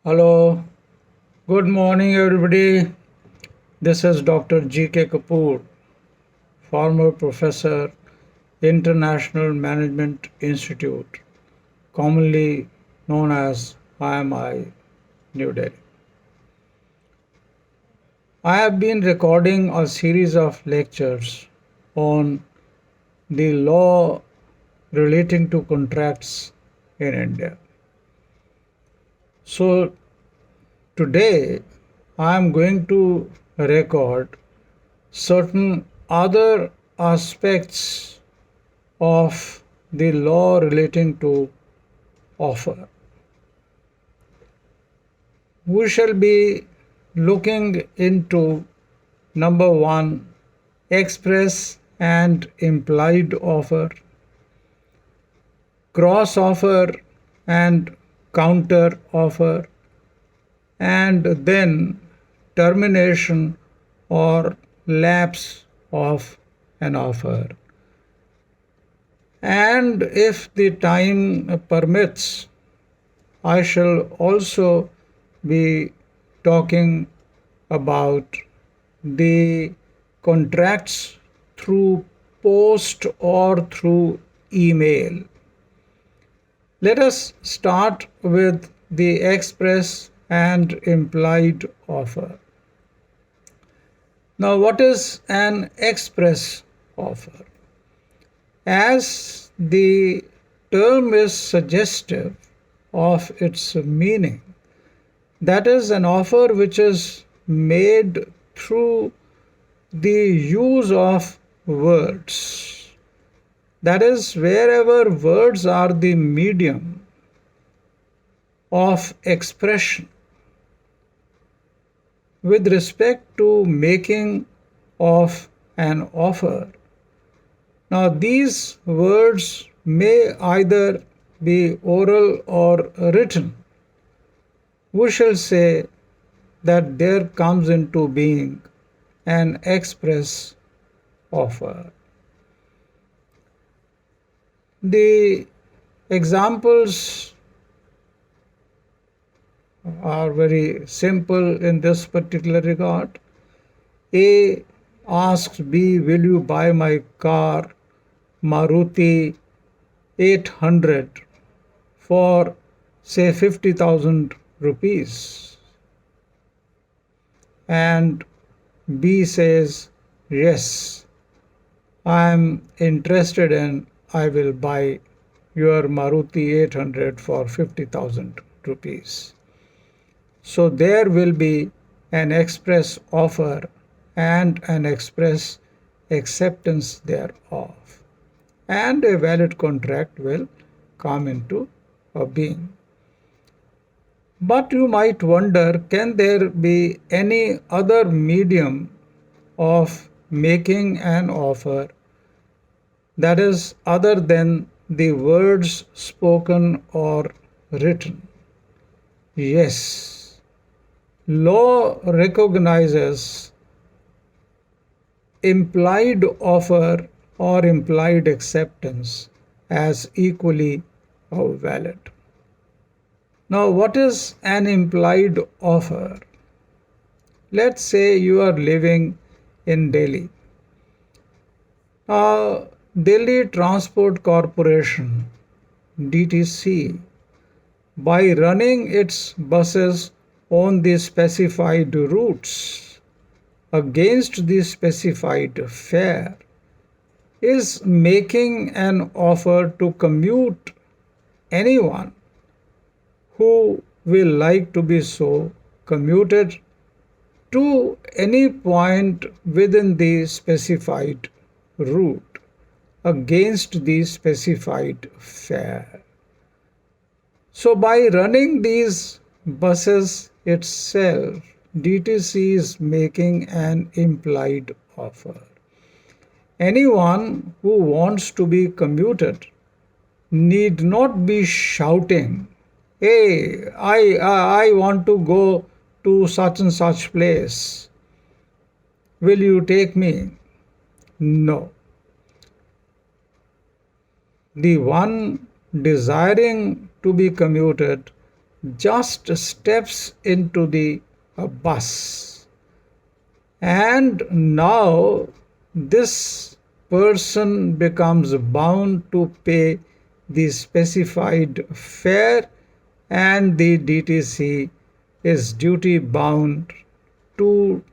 Hello, good morning, everybody. This is Dr. G.K. Kapoor, former professor, International Management Institute, commonly known as IMI, New Delhi. I have been recording a series of lectures on the law relating to contracts in India. So, today I am going to record certain other aspects of the law relating to offer. We shall be looking into number one, express and implied offer, cross offer and counter offer, and then termination or lapse of an offer. And if the time permits, I shall also be talking about the contracts through post or through email. Let us start with the express and implied offer. Now, what is an express offer? As the term is suggestive of its meaning, that is an offer which is made through the use of words. That is, wherever words are the medium of expression with respect to making of an offer. Now, these words may either be oral or written. We shall say that there comes into being an express offer. The examples are very simple in this particular regard. A asks B, will you buy my car Maruti 800 for say 50,000 rupees? And B says, yes, I am interested and I will buy your Maruti 800 for 50,000 rupees. So there will be an express offer and an express acceptance thereof, and a valid contract will come into being. But you might wonder, can there be any other medium of making an offer that is other than the words spoken or written? Yes, law recognizes implied offer or implied acceptance as equally valid. Now, what is an implied offer? Let's say you are living in Delhi. Delhi Transport Corporation, DTC, by running its buses on the specified routes against the specified fare, is making an offer to commute anyone who will like to be so commuted to any point within the specified route against the specified fare. So, by running these buses itself, DTC is making an implied offer. Anyone who wants to be commuted need not be shouting, hey, I want to go to such and such place. Will you take me? No. The one desiring to be commuted just steps into the bus. And now this person becomes bound to pay the specified fare, and the DTC is duty bound to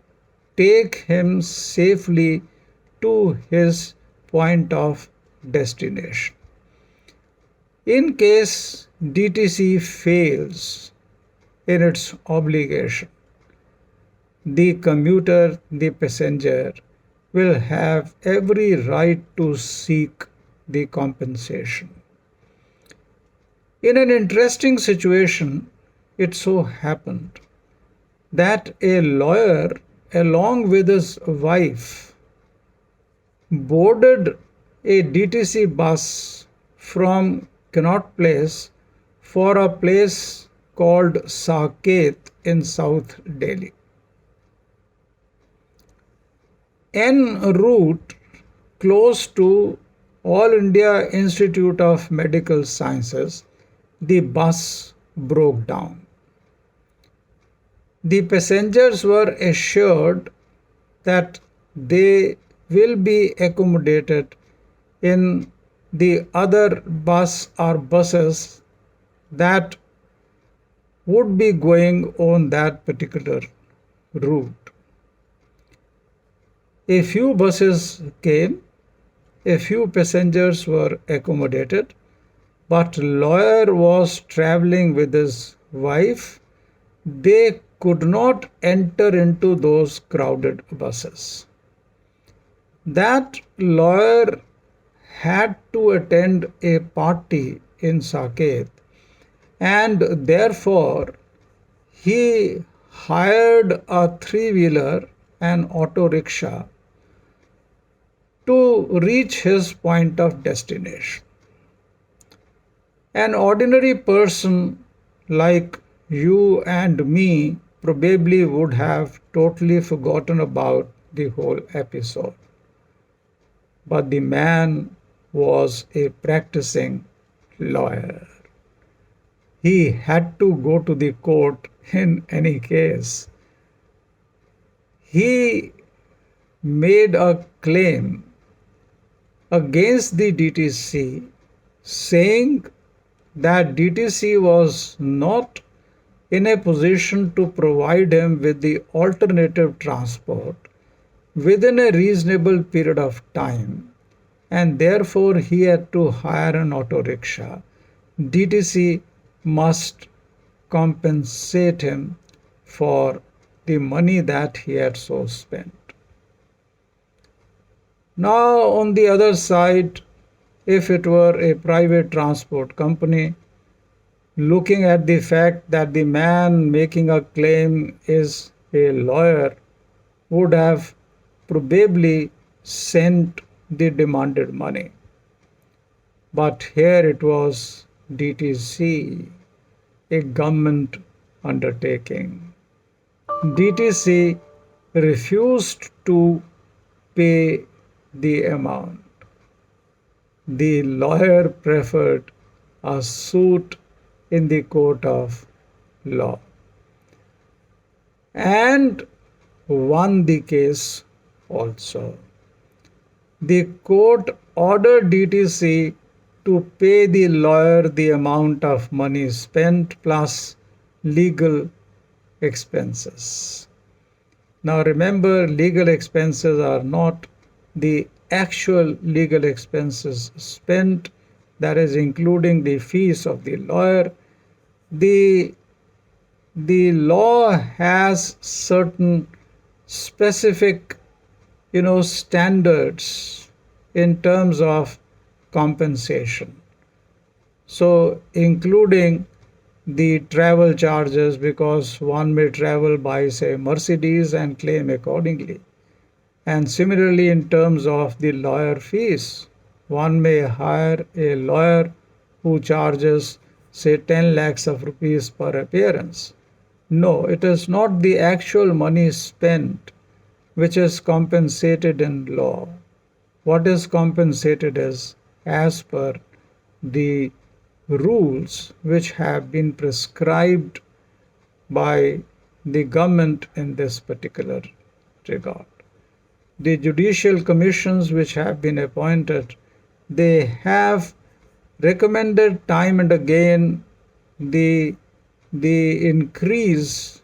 take him safely to his point of destination. In case DTC fails in its obligation, the commuter, the passenger, will have every right to seek the compensation. In an interesting situation, it so happened that a lawyer, along with his wife, boarded a DTC bus from Connaught Place for a place called Saket in South Delhi. En route, close to All India Institute of Medical Sciences, the bus broke down. The passengers were assured that they will be accommodated in the other bus or buses that would be going on that particular route. A few buses came, a few passengers were accommodated, but lawyer was traveling with his wife. They could not enter into those crowded buses. That lawyer had to attend a party in Saket, and therefore he hired a three-wheeler, an auto rickshaw, to reach his point of destination. An ordinary person like you and me probably would have totally forgotten about the whole episode. But the man was a practicing lawyer. He had to go to the court in any case. He made a claim against the DTC, saying that DTC was not in a position to provide him with the alternative transport within a reasonable period of time, and therefore he had to hire an auto rickshaw. DTC must compensate him for the money that he had so spent. Now, on the other side, if it were a private transport company, looking at the fact that the man making a claim is a lawyer, would have probably sent the demanded money. But here it was DTC, a government undertaking. DTC refused to pay the amount. The lawyer preferred a suit in the court of law and won the case also. The court ordered DTC to pay the lawyer the amount of money spent plus legal expenses. Now remember, legal expenses are not the actual legal expenses spent, that is including the fees of the lawyer. The law has certain specific standards in terms of compensation. So including the travel charges, because one may travel by say Mercedes and claim accordingly. And similarly, in terms of the lawyer fees, one may hire a lawyer who charges say 10 lakhs of rupees per appearance. No, it is not the actual money spent which is compensated in law. What is compensated is as per the rules which have been prescribed by the government in this particular regard. The judicial commissions which have been appointed, they have recommended time and again the increase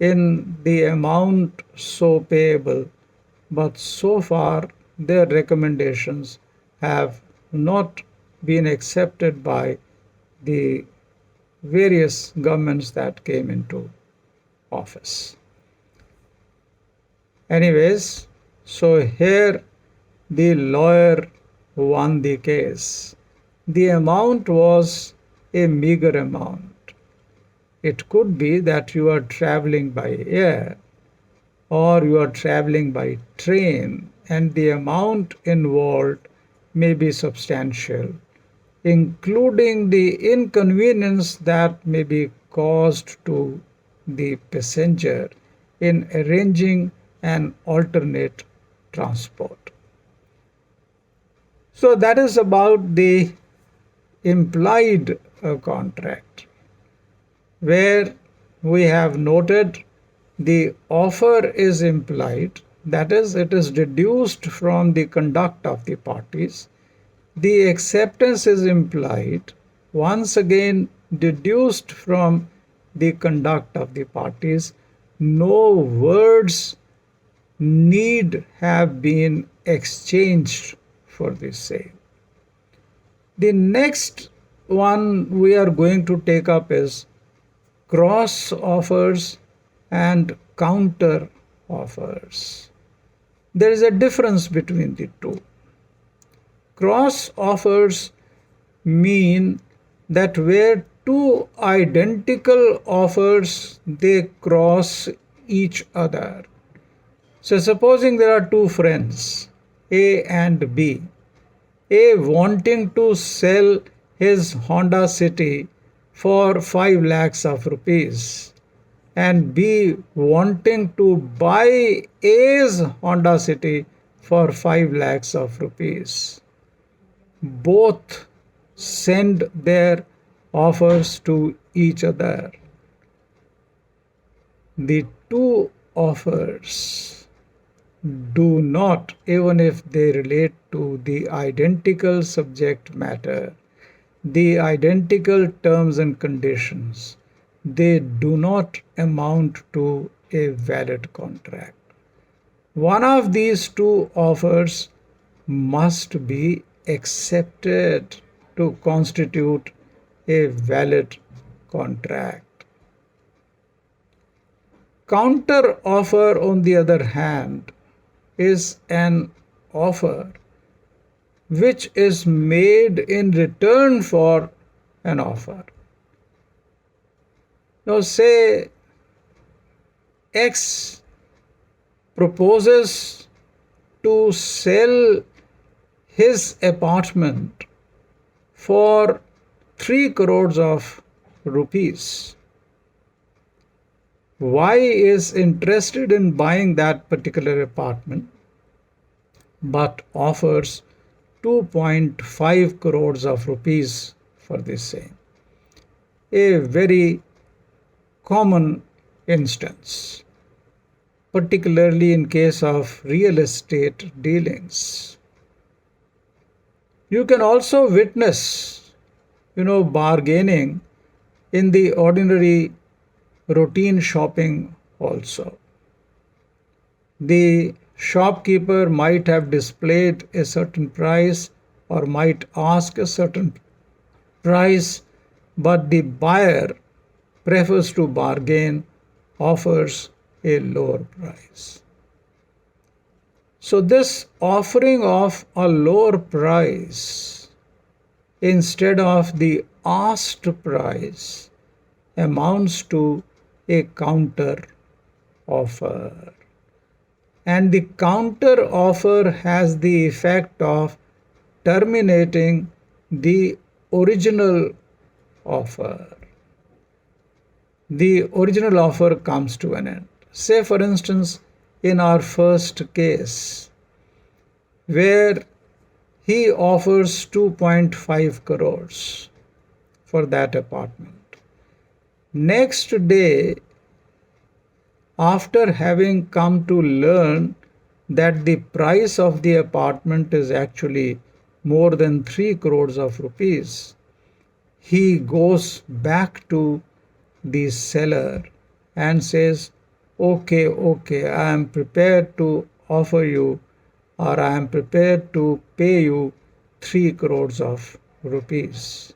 in the amount so payable, but so far their recommendations have not been accepted by the various governments that came into office. Anyways, so here the lawyer won the case. The amount was a meager amount. It could be that you are traveling by air or you are traveling by train, and the amount involved may be substantial, including the inconvenience that may be caused to the passenger in arranging an alternate transport. So that is about the implied contract, where we have noted the offer is implied, that is, it is deduced from the conduct of the parties. The acceptance is implied, once again deduced from the conduct of the parties. No words need have been exchanged for the same. The next one we are going to take up is cross offers and counter offers. There is a difference between the two. Cross offers mean that where two identical offers, they cross each other. So supposing there are two friends, A and B. A wanting to sell his Honda City for 5 lakhs of rupees and B wanting to buy A's Honda City for 5 lakhs of rupees. Both send their offers to each other. The two offers do not, even if they relate to the identical subject matter, the identical terms and conditions, they do not amount to a valid contract. One of these two offers must be accepted to constitute a valid contract. Counter offer, on the other hand, is an offer which is made in return for an offer. Now, say X proposes to sell his apartment for 3 crores of rupees. Y is interested in buying that particular apartment but offers 2.5 crores of rupees for the same. A very common instance, particularly in case of real estate dealings. You can also witness, bargaining in the ordinary routine shopping also. The shopkeeper might have displayed a certain price or might ask a certain price, but the buyer prefers to bargain, offers a lower price. So this offering of a lower price instead of the asked price amounts to a counter offer. And the counter offer has the effect of terminating the original offer. The original offer comes to an end. Say, for instance, in our first case, where he offers 2.5 crores for that apartment. Next day, after having come to learn that the price of the apartment is actually more than 3 crores of rupees, he goes back to the seller and says, okay, I am prepared to offer you, or I am prepared to pay you 3 crores of rupees.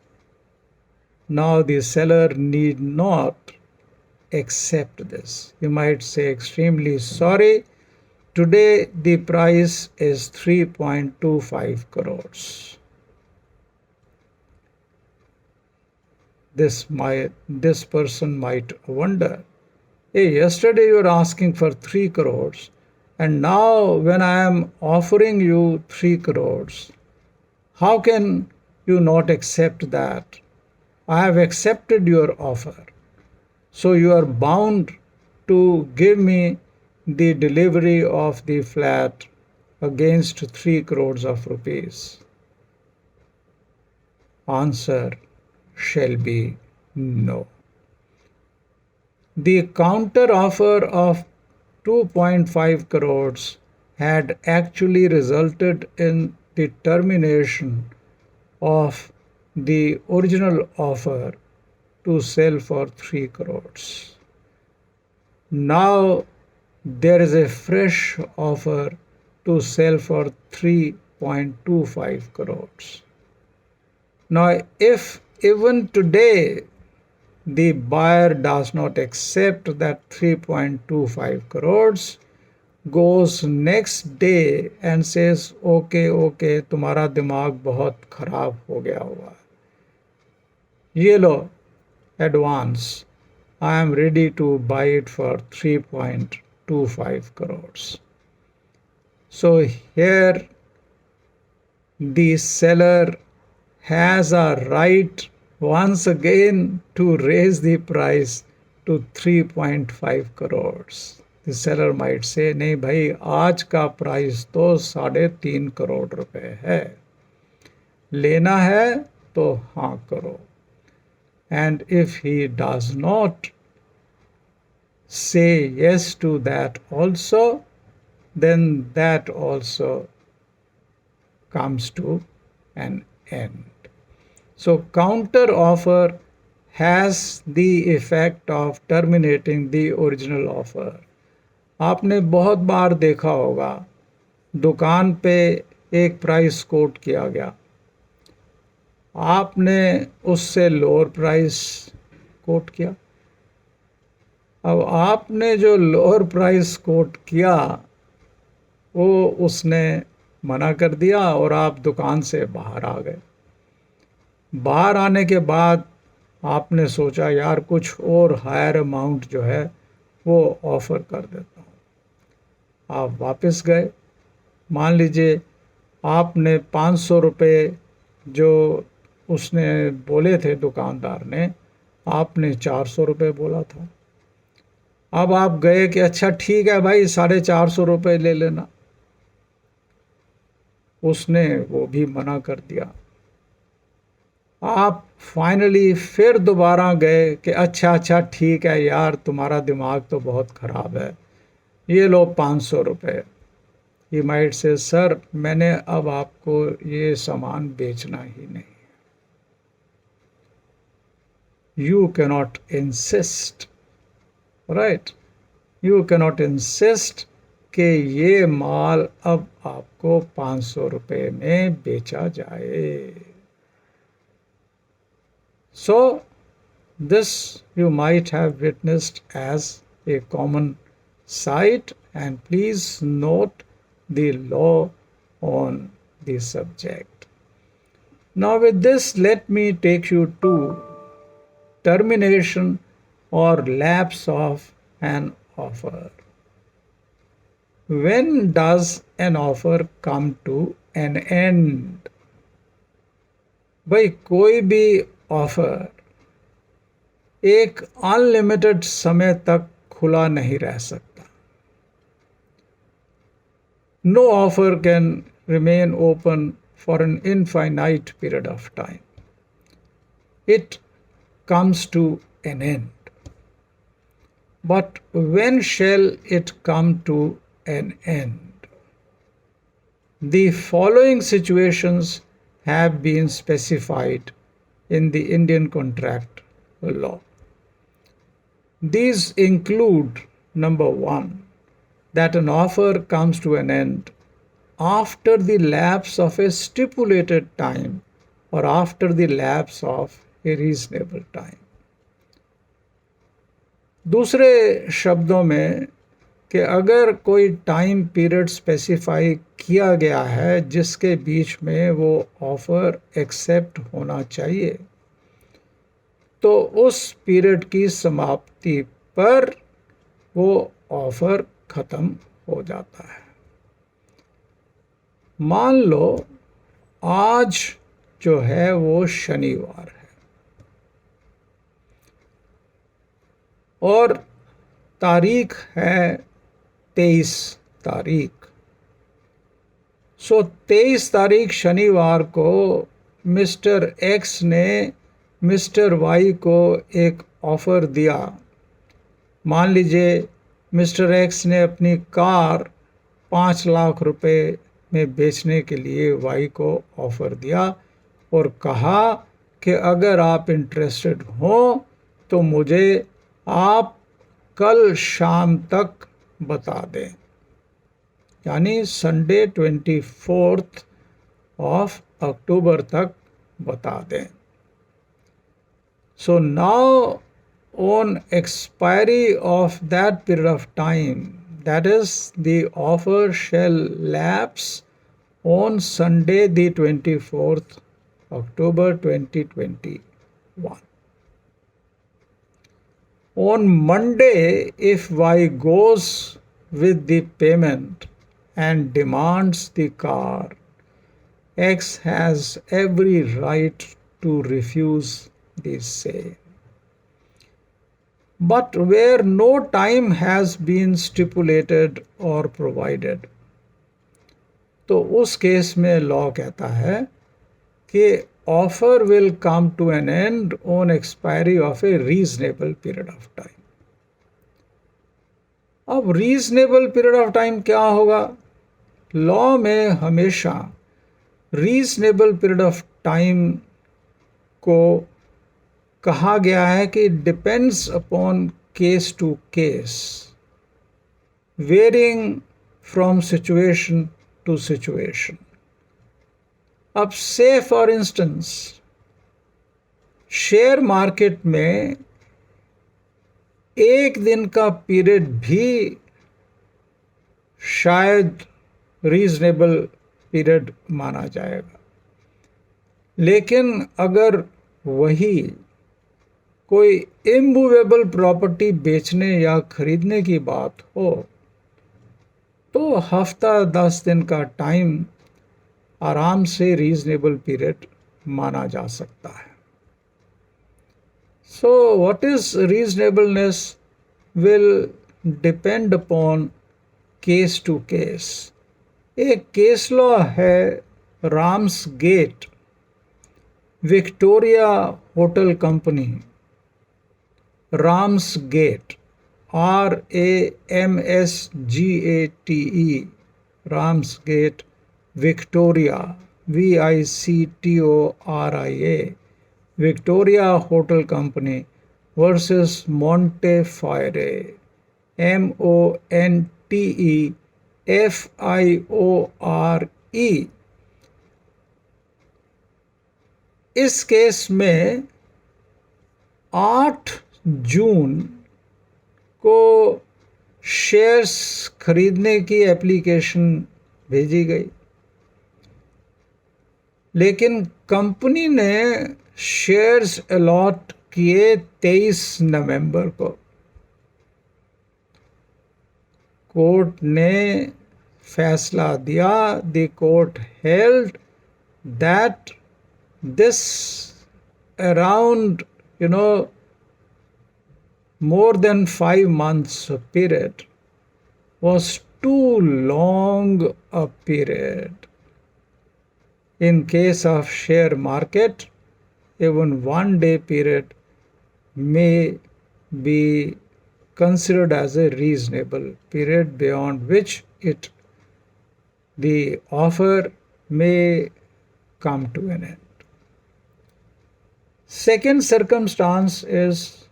Now the seller need not accept this. He might say, extremely sorry, today the price is 3.25 crores. This person might wonder, hey, yesterday you were asking for 3 crores, and now when I am offering you 3 crores, how can you not accept that? I have accepted your offer. So you are bound to give me the delivery of the flat against 3 crores of rupees. Answer shall be no. The counter offer of 2.5 crores had actually resulted in the termination of the original offer to sell for 3 crores. Now there is a fresh offer to sell for 3.25 crores. Now, if even today the buyer does not accept that 3.25 crores, goes next day and says, okay, तुम्हारा दिमाग बहुत खराब हो गया हुआ है, ये लो advance, I am ready to buy it for 3.25 crores. So here the seller has a right once again to raise the price to 3.5 crores. The seller might say, नहीं भाई, आज का प्राइस तो 3.5 करोड़ रुपए है, लेना है तो हाँ करो. And if he does not say yes to that also, then that also comes to an end. So counter offer has the effect of terminating the original offer. आपने बहुत बार देखा होगा, दुकान पे एक प्राइस कोट किया गया, आपने उससे लोअर प्राइस कोट किया. अब आपने जो लोअर प्राइस कोट किया वो उसने मना कर दिया और आप दुकान से बाहर आ गए. बाहर आने के बाद आपने सोचा, यार कुछ और हायर अमाउंट जो है वो ऑफ़र कर देता हूँ. आप वापस गए. मान लीजिए आपने 500 रुपये जो उसने बोले थे दुकानदार ने, आपने 400 रुपये बोला था. अब आप गए कि अच्छा ठीक है भाई, 450 रुपये ले लेना. उसने वो भी मना कर दिया. आप फाइनली फिर दोबारा गए कि अच्छा ठीक है यार, तुम्हारा दिमाग तो बहुत ख़राब है, ये लो 500 रुपये. ही माइट से, सर मैंने अब आपको ये सामान बेचना ही नहीं. You cannot insist, right? You cannot insist कि ये माल अब आपको 500 रुपये में बेचा जाए. So this you might have witnessed as a common sight, and please note the law on the subject. Now with this, let me take you to termination or lapse of an offer. When does an offer come to an end? भाई कोई भी offer एक unlimited समय तक खुला नहीं रह सकता. No offer can remain open for an infinite period of time. It comes to an end. But when shall it come to an end? The following situations have been specified in the Indian contract law. These include number one, that an offer comes to an end after the lapse of a stipulated time or after the lapse of a reasonable time. दूसरे शब्दों में कि अगर कोई time period specify किया गया है जिसके बीच में वो ऑफ़र एक्सेप्ट होना चाहिए, तो उस पीरियड की समाप्ति पर वो ऑफ़र ख़त्म हो जाता है। मान लो आज जो है वो शनिवार है और तारीख है 23 तारीख। 23 तारीख शनिवार को मिस्टर एक्स ने मिस्टर वाई को एक ऑफ़र दिया। मान लीजिए मिस्टर एक्स ने अपनी कार 5 लाख रुपए में बेचने के लिए वाई को ऑफ़र दिया और कहा कि अगर आप इंटरेस्टेड हो तो मुझे आप कल शाम तक बता दें, यानी संडे 24 ऑफ अक्टूबर तक बता दें। So now on expiry of that period of time, that is the offer shall lapse on Sunday the 24th October 2021. On Monday, if Y goes with the payment and demands the car, X has every right to refuse the same. But where no time has been stipulated or provided, तो उस case में law कहता है कि offer will come to an end on expiry of a reasonable period of time. अब reasonable period of time क्या होगा? Law में हमेशा रीजनेबल पीरियड ऑफ टाइम को कहा गया है कि depends upon case to case, varying from situation to situation. अब से फॉर इंस्टेंस शेयर मार्केट में एक दिन का पीरियड भी शायद रीजनेबल पीरियड माना जाएगा, लेकिन अगर वही कोई इमूवेबल प्रॉपर्टी बेचने या खरीदने की बात हो तो हफ्ता 10 दिन का टाइम आराम से रीजनेबल पीरियड माना जा सकता है। So what is reasonableness will depend upon case to case. एक केस लॉ है Ramsgate Victoria hotel company, Ramsgate RAMSGATE, Ramsgate Victoria VICTORIA, Victoria hotel company versus Montefiore MONTEFIORE। इस case में 8 जून को shares खरीदने की application भेजी गई, लेकिन कंपनी ने शेयर्स अलॉट किए 23 नवंबर को। कोर्ट ने फैसला दिया, the court held that this around more than 5 months period was too long a period. In case of share market, even 1 day period may be considered as a reasonable period beyond which the offer may come to an end. Second circumstance is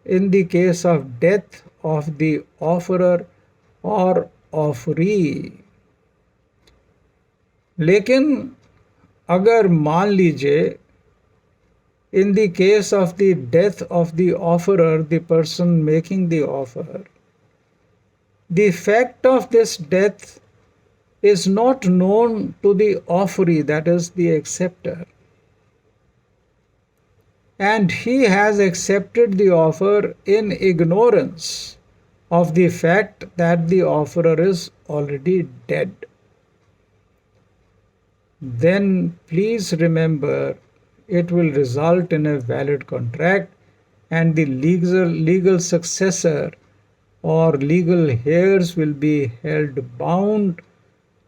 in the case of death of the offerer or offeree. लेकिन अगर मान लीजिए in the case of the death of the offerer, the person making the offer, the fact of this death is not known to the offeree, that is the acceptor, and he has accepted the offer in ignorance of the fact that the offerer is already dead. Then please remember, it will result in a valid contract, and the legal successor or legal heirs will be held bound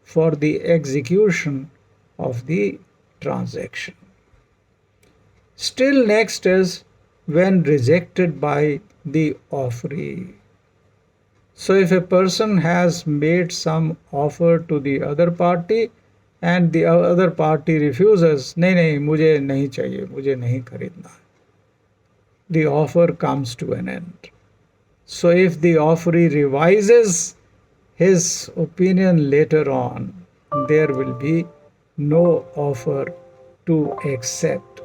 for the execution of the transaction. Still next is when rejected by the offeree. So if a person has made some offer to the other party and the other party refuses, नहीं मुझे नहीं चाहिए, मुझे नहीं खरीदना, the offer comes to an end. So if the offeree revises his opinion later on, there will be no offer to accept.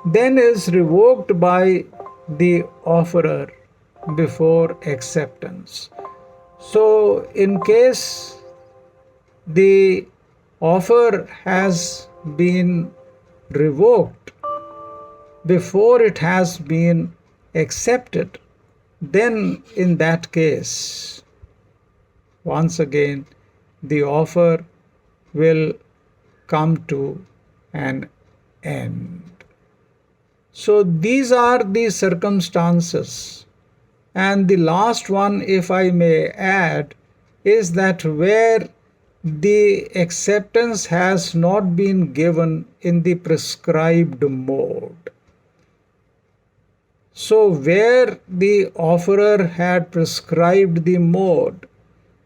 Then is revoked by the offerer before acceptance. So in case the offer has been revoked before it has been accepted, then in that case, once again, the offer will come to an end. So these are the circumstances. And the last one, if I may add, is that where the acceptance has not been given in the prescribed mode. So where the offerer had prescribed the mode,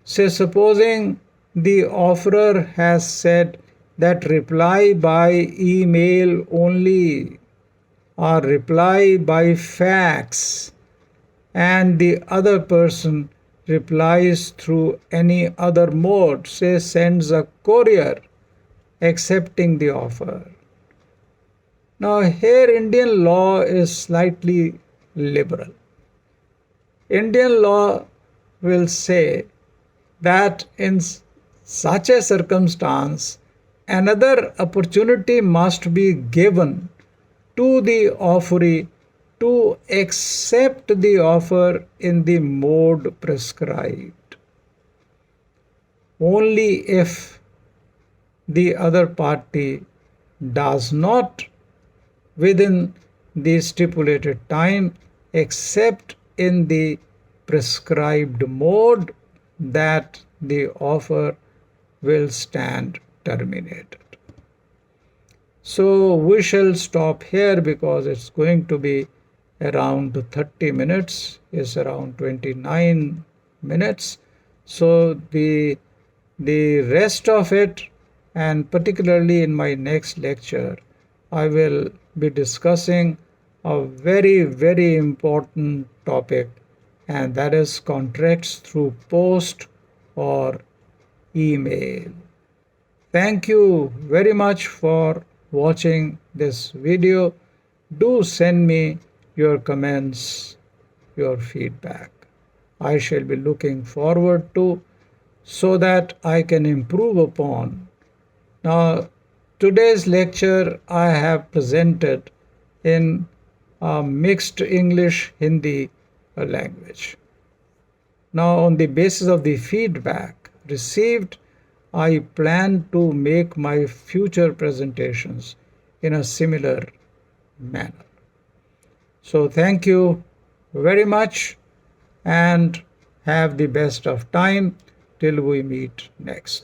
say supposing the offerer has said that reply by email only or reply by fax, and the other person replies through any other mode, say sends a courier accepting the offer. Now here Indian law is slightly liberal. Indian law will say that in such a circumstance, another opportunity must be given to the offeree to accept the offer in the mode prescribed. Only if the other party does not within the stipulated time accept in the prescribed mode, that the offer will stand terminated. So we shall stop here because it's going to be around 30 minutes, is around 29 minutes. So the rest of it, and particularly in my next lecture, I will be discussing a very, very important topic, and that is contracts through post or email. Thank you very much for watching this video. Do send me your comments, your feedback. I shall be looking forward to, so that I can improve upon. Now, today's lecture I have presented in a mixed English Hindi language. Now, on the basis of the feedback received, I plan to make my future presentations in a similar manner. So thank you very much, and have the best of time till we meet next.